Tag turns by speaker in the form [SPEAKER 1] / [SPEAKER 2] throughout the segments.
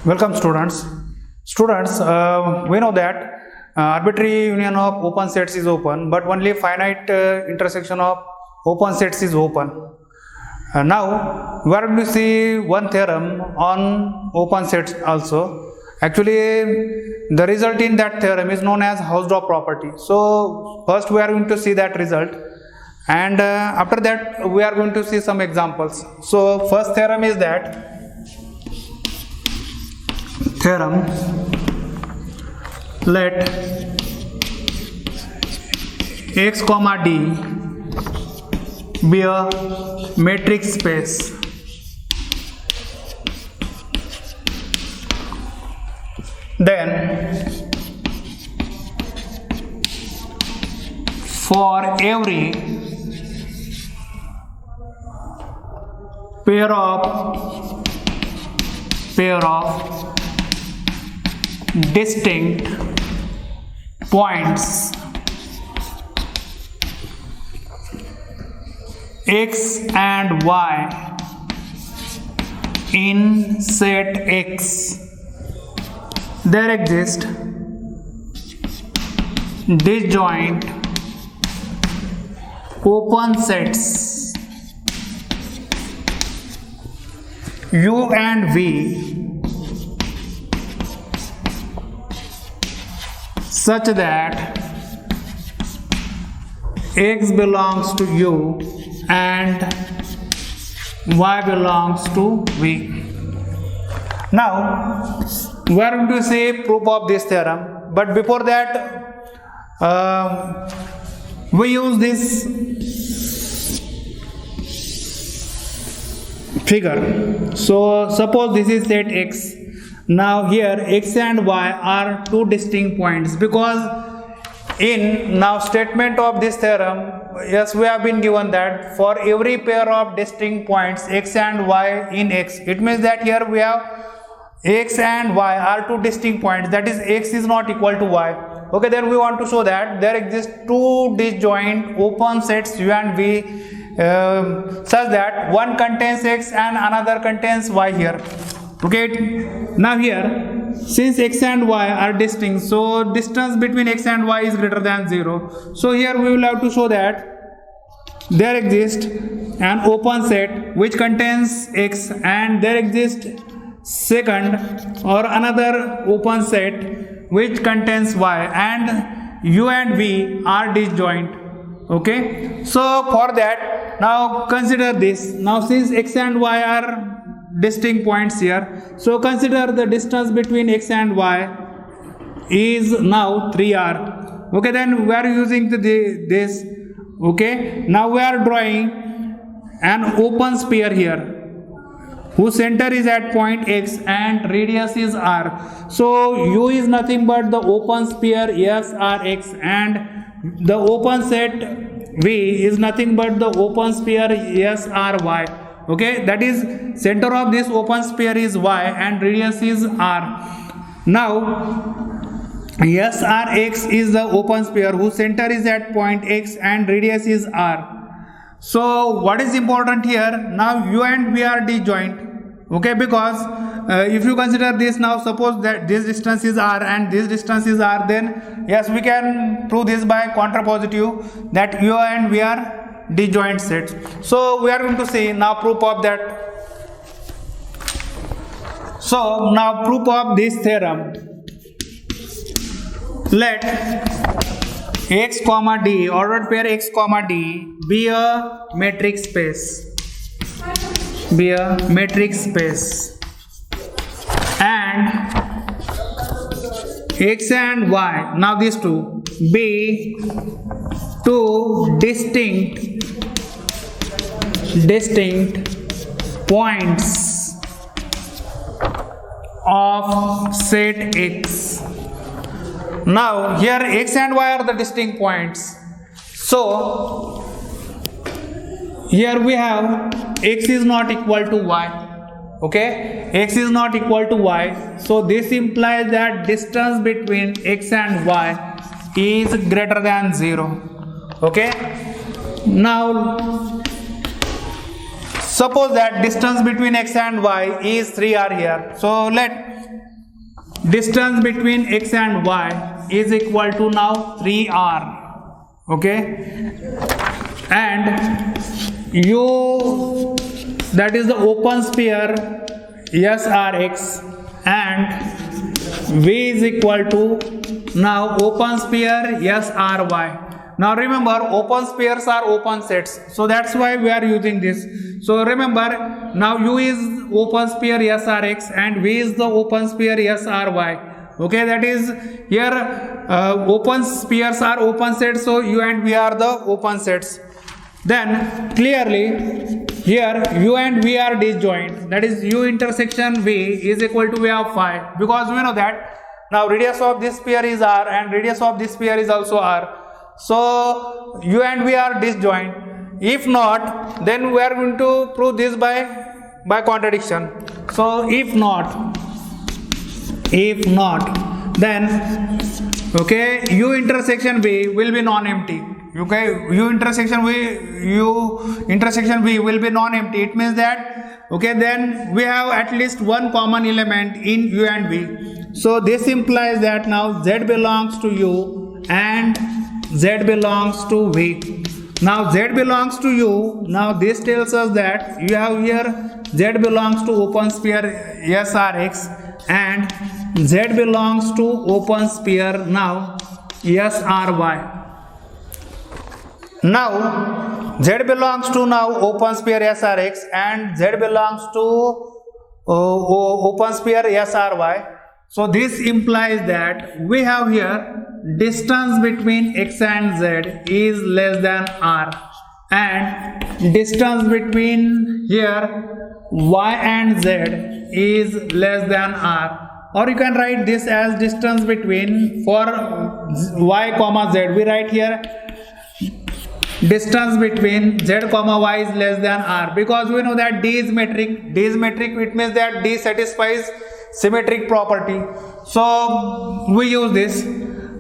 [SPEAKER 1] Welcome students. We know that arbitrary union of open sets is open, but only finite intersection of open sets is open. Now we are going to see one theorem on open sets also. Actually, the result in that theorem is known as Hausdorff property. So first we are going to see that result, and after that we are going to see some examples. So first theorem is that theorem, let x comma d be a matrix space then for every pair of distinct points x and y in set X, there exist disjoint open sets U and V such that X belongs to U and Y belongs to V. Now we are going to say proof of this theorem, but before that we use this figure. So suppose this is set X. Now here x and y are two distinct points, because in now statement of this theorem, yes, we have been given that for every pair of distinct points x and y in X, it means that here we have x and y are two distinct points, that is x is not equal to y. Okay, then we want to show that there exist two disjoint open sets U and V such that one contains x and another contains y here. Okay, now here since x and y are distinct, so distance between x and y is greater than 0. So here we will have to show that there exists an open set which contains x, and there exists second or another open set which contains y, and u and v are disjoint. Okay, so for that, now consider this. Now since x and y are distinct points here, so consider the distance between x and y is now 3r. Okay, then we are using this. Okay, now we are drawing an open sphere here whose center is at point x and radius is r. So u is nothing but the open sphere S R x, and the open set V is nothing but the open sphere S R y. Okay, that is center of this open sphere is y and radius is r. Now SRX is the open sphere whose center is at point x and radius is r. So what is important here? Now u and v are disjoint. Okay, because if you consider this, now suppose that this distance is r and this distance is r, then yes, we can prove this by contrapositive that u and v are disjoint sets. So we are going to see now proof of that. So now proof of this theorem, let x comma d, ordered pair x comma d be a matrix space, and x and y, now these two, be two distinct points of set X. Now here x and y are the distinct points, so here we have x is not equal to y. Okay, x is not equal to y, so this implies that distance between x and y is greater than 0. Okay, now suppose that distance between x and y is 3r here. So let distance between x and y is equal to now 3r. Okay, and u, that is the open sphere SRX, and v is equal to now open sphere SRY. Now remember, open spheres are open sets, so that's why we are using this. So remember, now u is open sphere SRX and v is the open sphere SRY. Okay, that is here open spheres are open sets, so u and v are the open sets. Then clearly here u and v are disjoint, that is u intersection v is equal to v of phi, because we know that now radius of this sphere is r and radius of this sphere is also r. So u and v are disjoint. If not, then we are going to prove this by contradiction. So if not, then okay, u intersection v will be non-empty. Okay, u intersection v will be non-empty. It means that okay, then we have at least one common element in u and v. So this implies that now z belongs to u and z belongs to v. Now z belongs to u. Now this tells us that you have here z belongs to open sphere SRX and z belongs to open sphere now SRY. Now z belongs to now open sphere SRX and z belongs to open sphere SRY. So this implies that we have here distance between x and z is less than r, and distance between here y and z is less than r. Or you can write this as distance between, for y comma z we write here distance between z comma y is less than r, because we know that d is metric. D is metric, it means that d satisfies symmetric property, so we use this.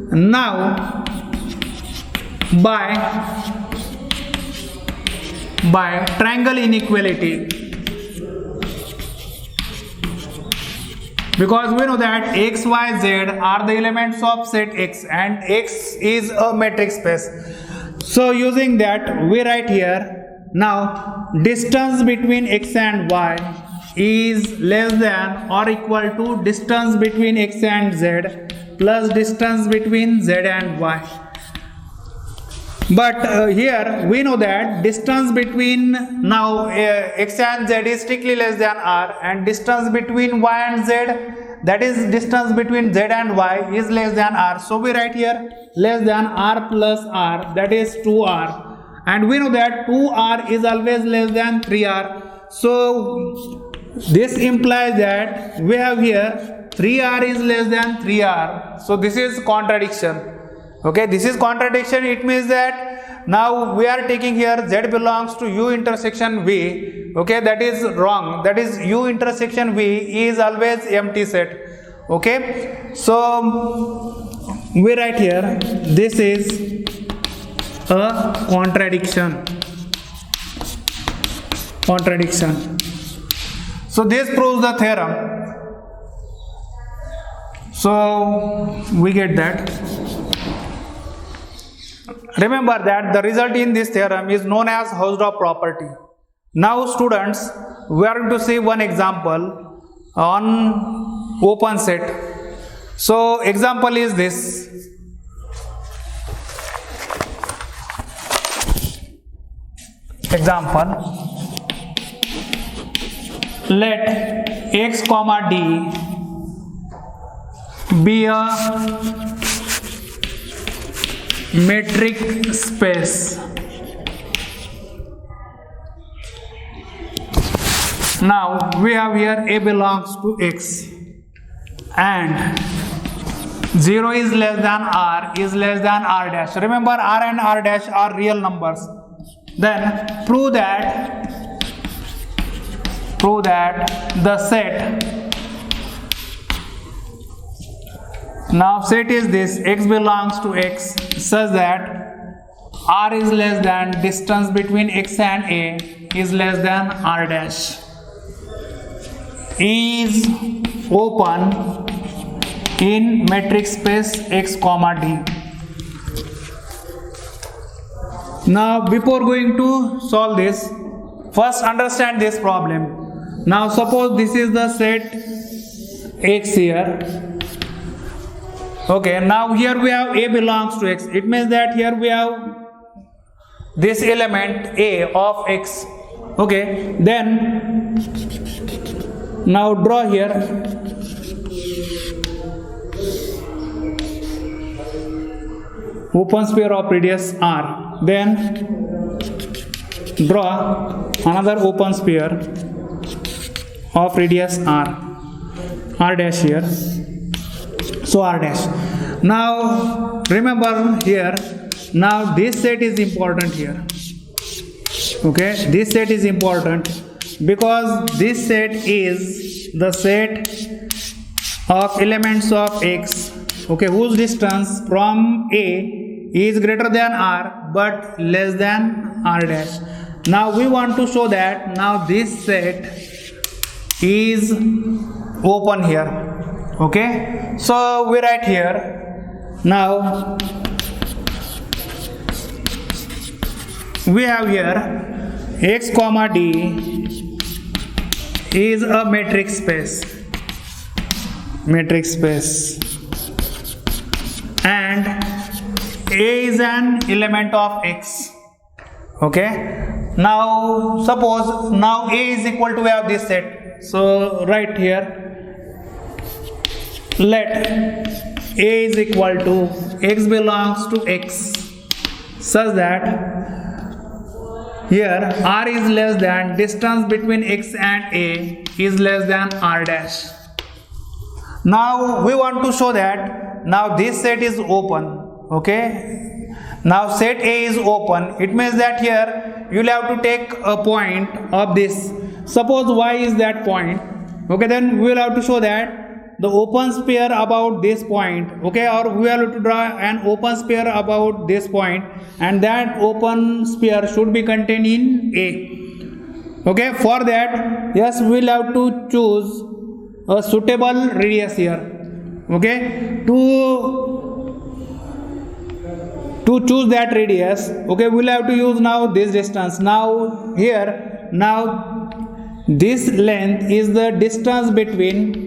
[SPEAKER 1] Now by triangle inequality, because we know that x, y, z are the elements of set x and x is a metric space. So using that we write here now distance between x and y is less than or equal to distance between x and z plus distance between z and y. But here we know that distance between now x and z is strictly less than r, and distance between y and z, that is distance between z and y, is less than r. So we write here less than r plus r, that is 2r, and we know that 2r is always less than 3r. So this implies that we have here 3r is less than 3r. So this is contradiction. Okay, this is contradiction. It means that now we are taking here z belongs to u intersection v. Okay, that is wrong. That is u intersection v is always empty set. Okay, so we write here this is a contradiction. So this proves the theorem. So we get that. Remember that the result in this theorem is known as Hausdorff property. Now students, we are going to see one example on open set. So example is this. Example, let x comma d be a metric space. Now we have here a belongs to x and 0 is less than r is less than r dash. Remember, r and r dash are real numbers. Then prove that the set, now set is this, x belongs to x such that r is less than distance between x and a is less than r dash, is open in matrix space X comma D. Now before going to solve this, first understand this problem. Now suppose this is the set X here. Okay, now here we have A belongs to X. It means that here we have this element A of X. Okay, then now draw here open sphere of radius R. Then draw another open sphere of radius R dash here. So R dash. Now remember here, now this set is important here. Okay, this set is important because this set is the set of elements of X, okay, whose distance from A is greater than R but less than R dash. Now we want to show that now this set is open here. Okay, so we write here, now we have here X comma D is a matrix space, and A is an element of X. Okay, now suppose now A is equal to, we have this set, so right here let A is equal to X belongs to X such that here R is less than distance between X and A is less than R dash. Now we want to show that now this set is open. Okay, now set A is open. It means that here you will have to take a point of this. Suppose Y is that point. Okay, then we will have to show that the open sphere about this point, okay, or we have to draw an open sphere about this point, and that open sphere should be contained in A. Okay, for that, yes, we will have to choose a suitable radius here. Okay, to choose that radius, okay, we will have to use now this distance. Now here, now this length is the distance between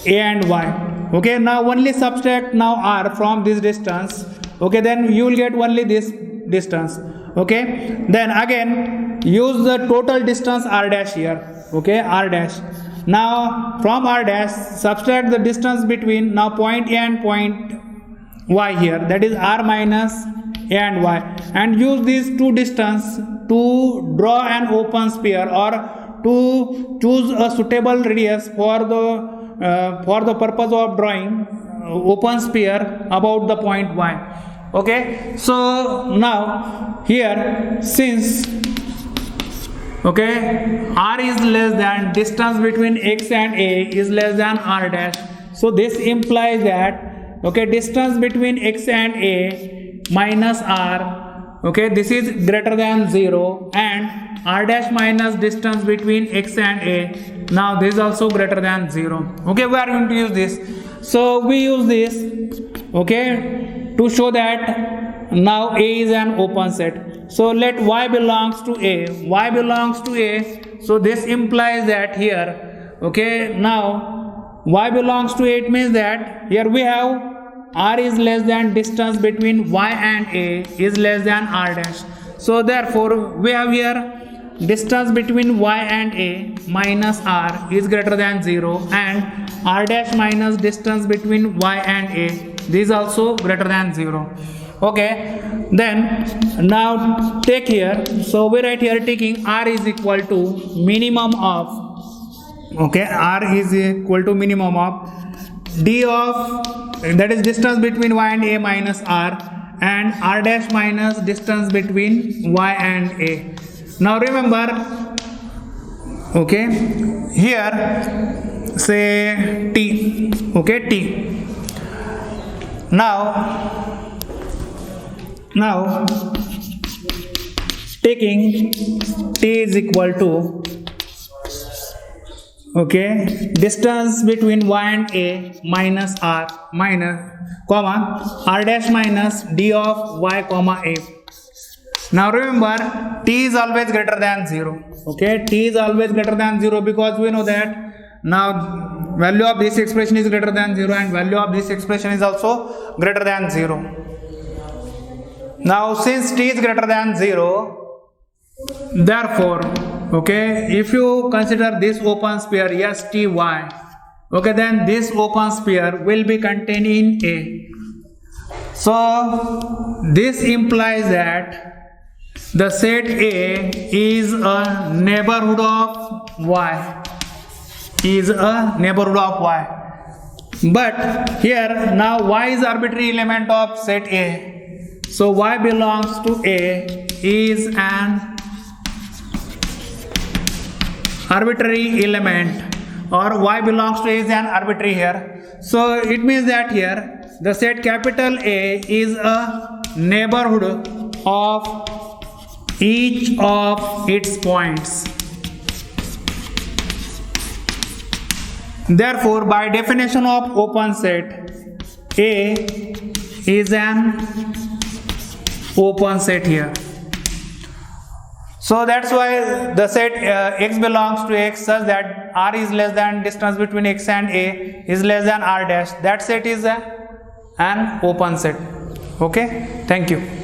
[SPEAKER 1] A and Y. Okay, now only subtract now R from this distance. Okay, then you will get only this distance. Okay, then again use the total distance R dash here. Okay, R dash. Now from R dash subtract the distance between now point A and point Y here, that is R minus A and Y, and use these two distance to draw an open sphere or to choose a suitable radius for the purpose of drawing open sphere about the point Y. Okay, so now here since okay R is less than distance between X and A is less than R dash, so this implies that okay distance between X and A minus R, okay, this is greater than 0, and R dash minus distance between X and A, now this is also greater than 0. Okay, we are going to use this. So we use this, okay, to show that now A is an open set. So let Y belongs to A. Y belongs to A. So this implies that here, okay, now Y belongs to A. It means that here we have R is less than distance between Y and A is less than R dash. So therefore we have here distance between Y and A minus R is greater than 0, and R dash minus distance between Y and A, this is also greater than 0. Okay, then now take here, so we write here taking R is equal to minimum of, okay, R is equal to minimum of D of, that is distance between Y and A minus R, and R dash minus distance between Y and A. Now remember, okay, here say T, okay, T. Now taking T is equal to, Okay, distance between y and a minus r minus comma r dash minus d of y comma a. Now remember, t is always greater than 0. Okay, t is always greater than 0 because we know that now value of this expression is greater than 0 and value of this expression is also greater than 0. Now since t is greater than 0, therefore, okay, if you consider this open sphere S T Y, okay, then this open sphere will be contained in A. So this implies that the set A is a neighborhood of Y, but here now Y is arbitrary element of set A. So Y belongs to A is an arbitrary element, or Y belongs to A is an arbitrary here. So it means that here the set capital A is a neighborhood of each of its points. Therefore, by definition of open set, A is an open set here. So that's why the set x belongs to x such that r is less than distance between x and a is less than r dash. That set is an open set. Okay, thank you.